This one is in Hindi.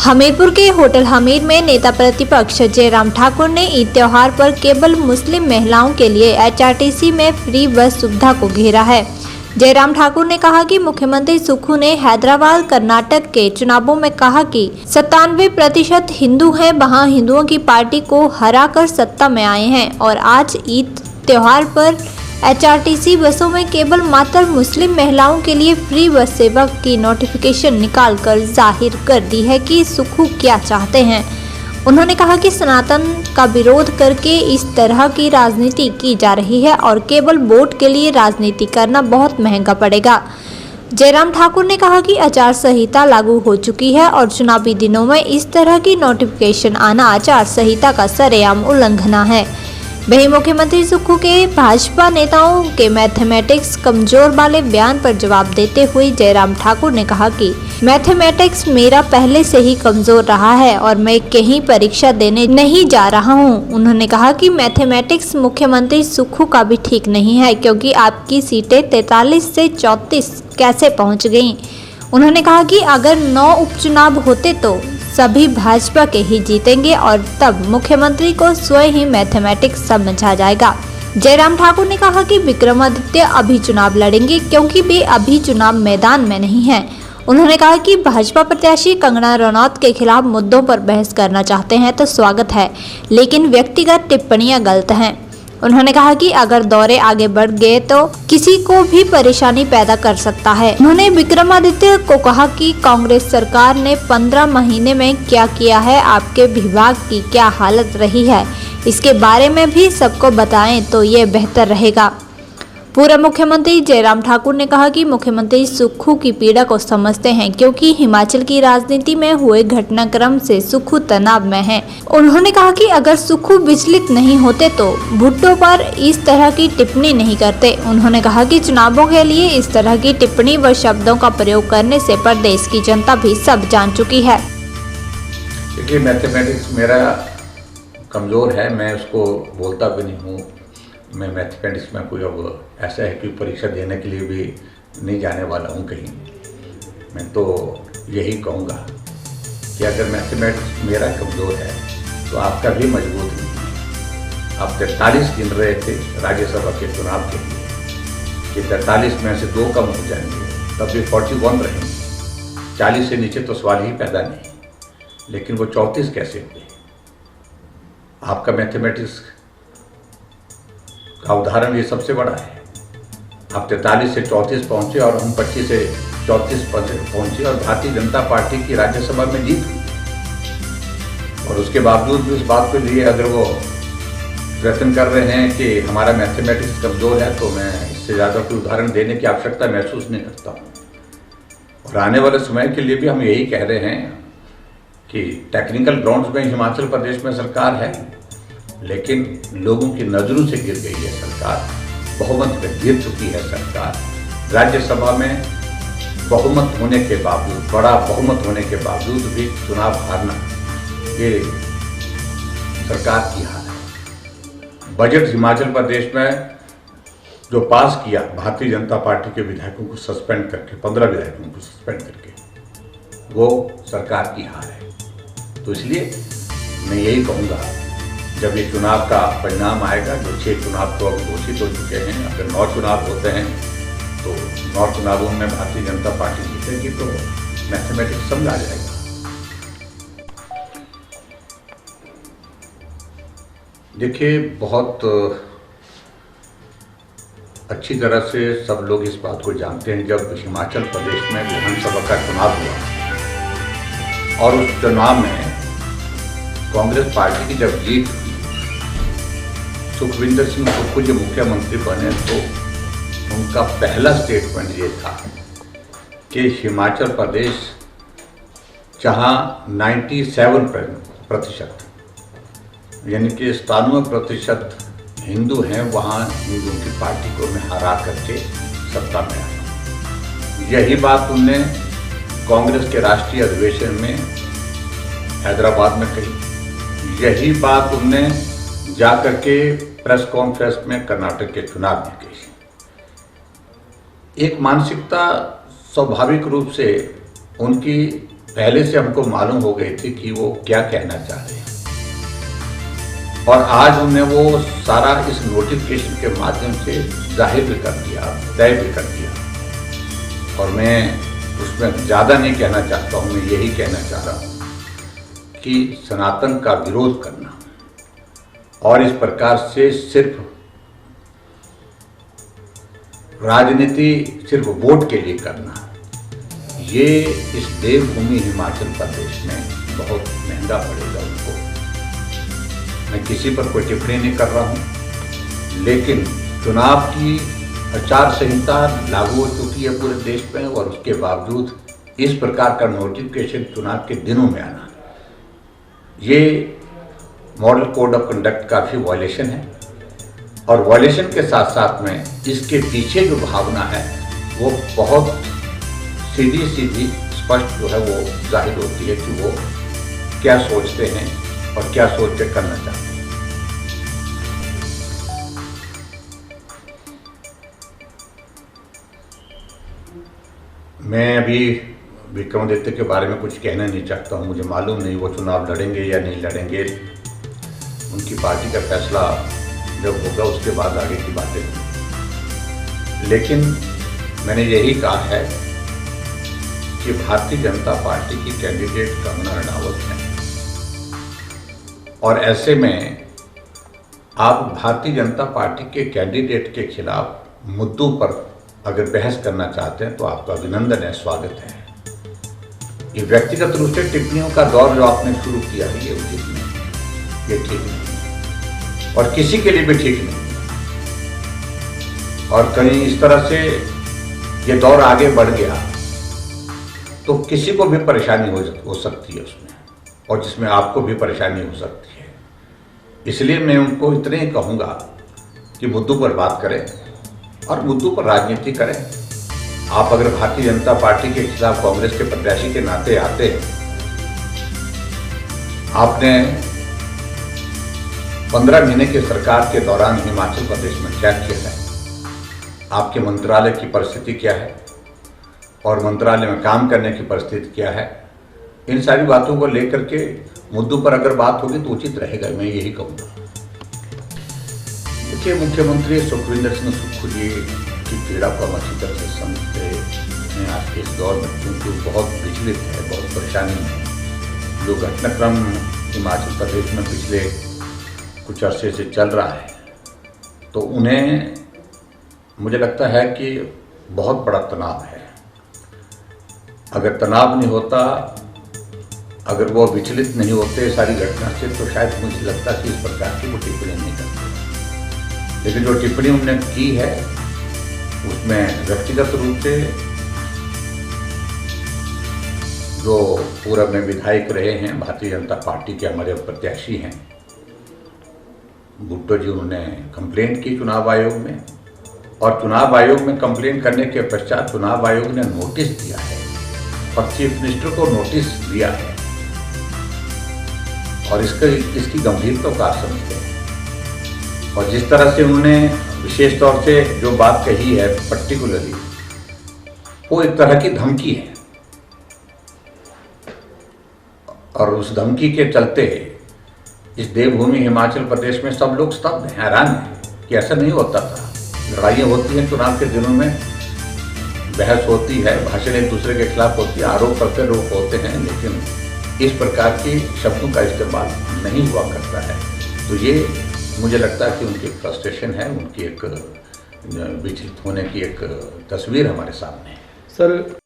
हमीरपुर के होटल हमीर में नेता प्रतिपक्ष जयराम ठाकुर ने ईद त्योहार पर केवल मुस्लिम महिलाओं के लिए एचआरटीसी में फ्री बस सुविधा को घेरा है। जयराम ठाकुर ने कहा कि मुख्यमंत्री सुक्खू ने हैदराबाद कर्नाटक के चुनावों में कहा कि 97% हिंदू हैं, वहां हिंदुओं की पार्टी को हराकर सत्ता में आए हैं और आज ईद त्योहार पर एचआरटीसी बसों में केवल मात्र मुस्लिम महिलाओं के लिए फ्री बस सेवा की नोटिफिकेशन निकालकर जाहिर कर दी है कि सुक्खू क्या चाहते हैं। उन्होंने कहा कि सनातन का विरोध करके इस तरह की राजनीति की जा रही है और केवल वोट के लिए राजनीति करना बहुत महंगा पड़ेगा। जयराम ठाकुर ने कहा कि आचार संहिता लागू हो चुकी है और चुनावी दिनों में इस तरह की नोटिफिकेशन आना आचार संहिता का सरेआम उल्लंघन है। वहीं मुख्यमंत्री सुक्खू के भाजपा नेताओं के मैथमेटिक्स कमजोर वाले बयान पर जवाब देते हुए जयराम ठाकुर ने कहा कि मैथमेटिक्स मेरा पहले से ही कमजोर रहा है और मैं कहीं परीक्षा देने नहीं जा रहा हूं। उन्होंने कहा कि मैथमेटिक्स मुख्यमंत्री सुक्खू का भी ठीक नहीं है, क्योंकि आपकी सीटें 43 से 34 कैसे पहुंच गईं। उन्होंने कहा कि अगर 9 उपचुनाव होते तो सभी भाजपा के ही जीतेंगे और तब मुख्यमंत्री को स्वयं ही मैथमेटिक्स समझ आ जाएगा। जयराम ठाकुर ने कहा कि विक्रमादित्य अभी चुनाव लड़ेंगे, क्योंकि वे अभी चुनाव मैदान में नहीं हैं। उन्होंने कहा कि भाजपा प्रत्याशी कंगना रनौत के खिलाफ मुद्दों पर बहस करना चाहते हैं तो स्वागत है, लेकिन व्यक्तिगत टिप्पणियां गलत हैं। उन्होंने कहा कि अगर दौरे आगे बढ़ गए तो किसी को भी परेशानी पैदा कर सकता है। उन्होंने विक्रमादित्य को कहा कि कांग्रेस सरकार ने 15 महीने में क्या किया है, आपके विभाग की क्या हालत रही है, इसके बारे में भी सबको बताएं तो ये बेहतर रहेगा। पूर्व मुख्यमंत्री जयराम ठाकुर ने कहा कि मुख्यमंत्री सुक्खू की पीड़ा को समझते हैं, क्योंकि हिमाचल की राजनीति में हुए घटनाक्रम से सुक्खू तनाव में हैं। उन्होंने कहा कि अगर सुक्खू विचलित नहीं होते तो भुट्टो पर इस तरह की टिप्पणी नहीं करते। उन्होंने कहा कि चुनावों के लिए इस तरह की टिप्पणी व शब्दों का प्रयोग करने से प्रदेश की जनता भी सब जान चुकी है। देखिए, मैथमेटिक्स मेरा कमजोर है, मैं उसको बोलता भी नहीं हूँ। मैं मैथमेटिक्स में कोई अब ऐसा है कि परीक्षा देने के लिए भी नहीं जाने वाला हूँ कहीं। मैं तो यही कहूँगा कि अगर मैथमेटिक्स मेरा कमज़ोर है तो आपका भी मजबूत नहीं है। आप 43 गिन रहे थे राज्यसभा के चुनाव के लिए कि 43 में से 2 कम हो जाएंगे, तब भी 41 रहेंगे। 40 से नीचे तो सवाल ही पैदा नहीं, लेकिन वो 34 कैसे हुए? आपका मैथमेटिक्स का उदाहरण ये सबसे बड़ा है। आप 43 से 34 पहुंचे और हम 25 से 34 पहुंचे और भारतीय जनता पार्टी की राज्यसभा में जीत हुई। और उसके बावजूद भी उस बात के लिए अगर वो प्रयत्न कर रहे हैं कि हमारा मैथमेटिक्स कमज़ोर है, तो मैं इससे ज़्यादा कोई उदाहरण देने की आवश्यकता महसूस नहीं करता हूँ। और आने वाले समय के लिए भी हम यही कह रहे हैं कि टेक्निकल ग्राउंड्स में हिमाचल प्रदेश में सरकार है, लेकिन लोगों की नज़रों से गिर गई है सरकार। बहुमत में गिर चुकी है सरकार। राज्यसभा में बहुमत होने के बावजूद, बड़ा बहुमत होने के बावजूद भी चुनाव हारना, ये सरकार की हार है। बजट हिमाचल प्रदेश में जो पास किया भारतीय जनता पार्टी के विधायकों को सस्पेंड करके, 15 विधायकों को सस्पेंड करके, वो सरकार की हार है। तो इसलिए मैं यही कहूँगा, जब ये चुनाव का परिणाम आएगा, जो 6 चुनाव तो अब घोषित हो चुके हैं, अगर 9 चुनाव होते हैं तो 9 चुनावों में भारतीय जनता पार्टी जीतेगी, तो मैथमेटिक्स समझ आ जाएगा। देखिए, बहुत अच्छी तरह से सब लोग इस बात को जानते हैं, जब हिमाचल प्रदेश में विधानसभा का चुनाव हुआ और उस चुनाव में कांग्रेस पार्टी की जब जीत हुई, सुखविंदर सिंह सुक्खू जो मुख्यमंत्री बने, तो उनका पहला स्टेटमेंट ये था कि हिमाचल प्रदेश जहां 97% यानी कि 97% हिंदू हैं, वहां हिंदुओं की पार्टी को मैं हरा करके सत्ता में आया। यही बात उनने कांग्रेस के राष्ट्रीय अधिवेशन में हैदराबाद में कही। यही बात उनने जाकर के प्रेस कॉन्फ्रेंस में कर्नाटक के चुनाव में कही। एक मानसिकता स्वाभाविक रूप से उनकी पहले से हमको मालूम हो गई थी कि वो क्या कहना चाह रहे हैं, और आज उन्हें वो सारा इस नोटिफिकेशन के माध्यम से जाहिर भी कर दिया, तय भी कर दिया। और मैं उसमें ज़्यादा नहीं कहना चाहता हूँ, मैं यही कहना चाह रहा हूँ कि सनातन का विरोध करना और इस प्रकार से सिर्फ राजनीति सिर्फ वोट के लिए करना, ये इस देवभूमि हिमाचल प्रदेश में बहुत महंगा पड़ेगा उनको। मैं किसी पर कोई टिप्पणी नहीं कर रहा हूँ, लेकिन चुनाव की आचार संहिता लागू हो चुकी है पूरे देश में, और उसके बावजूद इस प्रकार का नोटिफिकेशन चुनाव के दिनों में आना, ये मॉडल कोड ऑफ कंडक्ट का भी वायलेशन है। और वायलेशन के साथ साथ में इसके पीछे जो भावना है वो बहुत सीधी सीधी स्पष्ट जो है वो जाहिर होती है कि वो क्या सोचते हैं और क्या सोच के करना चाहते हैं। मैं अभी विक्रमादित्य के बारे में कुछ कहना नहीं चाहता हूँ। मुझे मालूम नहीं वो चुनाव लड़ेंगे या नहीं लड़ेंगे, उनकी पार्टी का फैसला जब होगा उसके बाद आगे की बातें होंगी। लेकिन मैंने यही कहा है कि भारतीय जनता पार्टी की कैंडिडेट कंगना रनावत हैं, और ऐसे में आप भारतीय जनता पार्टी के कैंडिडेट के खिलाफ मुद्दों पर अगर बहस करना चाहते हैं तो आपका अभिनंदन है, स्वागत है। ये व्यक्तिगत रूप से टिप्पणियों का दौर जो आपने शुरू किया है ये उचित नहीं, ये ठीक नहीं और किसी के लिए भी ठीक नहीं। और कहीं इस तरह से ये दौर आगे बढ़ गया तो किसी को भी परेशानी हो सकती है उसमें, और जिसमें आपको भी परेशानी हो सकती है। इसलिए मैं उनको इतने ही कहूँगा कि मुद्दों पर बात करें और मुद्दों पर राजनीति करें। आप अगर भारतीय जनता पार्टी के खिलाफ कांग्रेस के प्रत्याशी के नाते आते हैं, आपने 15 महीने की सरकार के दौरान हिमाचल प्रदेश में क्या किया है, आपके मंत्रालय की परिस्थिति क्या है और मंत्रालय में काम करने की परिस्थिति क्या है, इन सारी बातों को लेकर के मुद्दों पर अगर बात होगी तो उचित रहेगा, मैं यही कहूँगा। देखिए, मुख्यमंत्री सुखविंदर सिंह सुक्खू जी की पीड़ा को हम अच्छी तरह से समझते हैं। आज के इस दौर में क्योंकि बहुत विचलित है, बहुत परेशानी है, जो घटनाक्रम हिमाचल प्रदेश में पिछले कुछ अरसे से चल रहा है, तो उन्हें मुझे लगता है कि बहुत बड़ा तनाव है। अगर तनाव नहीं होता, अगर वो विचलित नहीं होते सारी घटना से, तो शायद मुझे लगता कि इस प्रकार की वो टिप्पणी नहीं करते। लेकिन जो टिप्पणी उन्होंने की है उसमें व्यक्तिगत रूप से जो पूर्व में विधायक रहे हैं, भारतीय जनता पार्टी के हमारे प्रत्याशी हैं भुट्टो जी, उन्होंने कंप्लेंट की चुनाव आयोग में, और चुनाव आयोग में कंप्लेंट करने के पश्चात चुनाव आयोग ने नोटिस दिया है और चीफ मिनिस्टर को नोटिस दिया है, और इसकी गंभीरता का समझते हैं। और जिस तरह से उन्होंने विशेष तौर से जो बात कही है पर्टिकुलरली, वो एक तरह की धमकी है, और उस धमकी के चलते इस देवभूमि हिमाचल प्रदेश में सब लोग स्तब्ध हैं, हैरान हैं कि ऐसा नहीं होता था। लड़ाइयाँ होती हैं चुनाव के दिनों में, बहस होती है, भाषण एक दूसरे के खिलाफ होती है, आरोप प्रत्यारोप होते हैं, लेकिन इस प्रकार के शब्दों का इस्तेमाल नहीं हुआ करता है। तो ये मुझे लगता है कि उनकी फ्रस्ट्रेशन है, उनकी एक विचलित होने की एक तस्वीर हमारे सामने है। सर